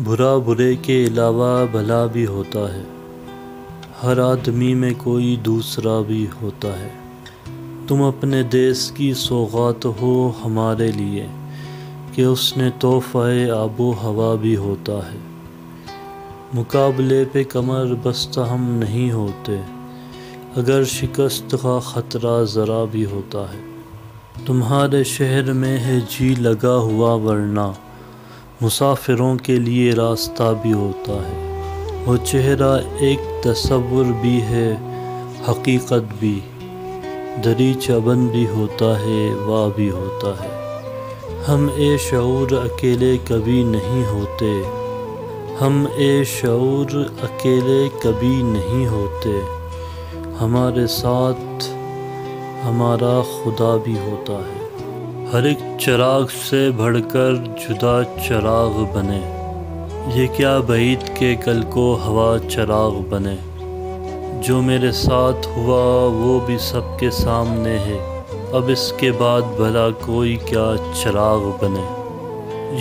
برا برے کے علاوہ بھلا بھی ہوتا ہے، ہر آدمی میں کوئی دوسرا بھی ہوتا ہے۔ تم اپنے دیس کی سوغات ہو ہمارے لیے کہ اس نے تحفہ آب و ہوا بھی ہوتا ہے۔ مقابلے پہ کمر بستہ ہم نہیں ہوتے، اگر شکست کا خطرہ ذرا بھی ہوتا ہے۔ تمہارے شہر میں ہے جی لگا ہوا، ورنہ مسافروں کے لیے راستہ بھی ہوتا ہے۔ وہ چہرہ ایک تصور بھی ہے، حقیقت بھی، دریچہ بند بھی ہوتا ہے، واہ بھی ہوتا ہے۔ ہم اے شعور اکیلے کبھی نہیں ہوتے، ہم اے شعور اکیلے کبھی نہیں ہوتے، ہمارے ساتھ ہمارا خدا بھی ہوتا ہے۔ ہر ایک چراغ سے بڑھ کر جدا چراغ بنے، یہ کیا بعید کہ کل کو ہوا چراغ بنے۔ جو میرے ساتھ ہوا وہ بھی سب کے سامنے ہے، اب اس کے بعد بھلا کوئی کیا چراغ بنے۔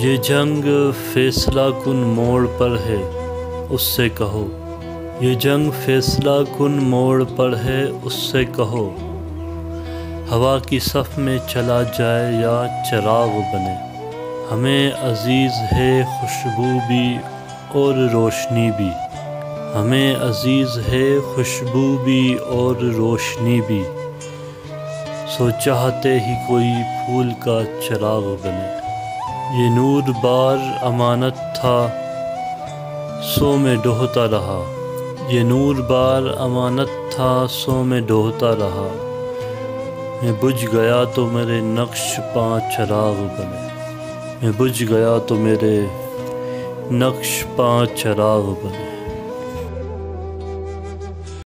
یہ جنگ فیصلہ کن موڑ پر ہے، اس سے کہو، یہ جنگ فیصلہ کن موڑ پر ہے، اس سے کہو، ہوا کی صف میں چلا جائے یا چراغ بنے۔ ہمیں عزیز ہے خوشبو بھی اور روشنی بھی، ہمیں عزیز ہے خوشبو بھی اور روشنی بھی، سو چاہتے ہی کوئی پھول کا چراغ بنے۔ یہ نور بار امانت تھا، سو میں ڈوہتا رہا، یہ نور بار امانت تھا، سو میں ڈوہتا رہا۔ میں بجھ گیا تو میرے نقش پاں چراغ بنے، میں بجھ گیا تو میرے نقش پاں چراغ بنے۔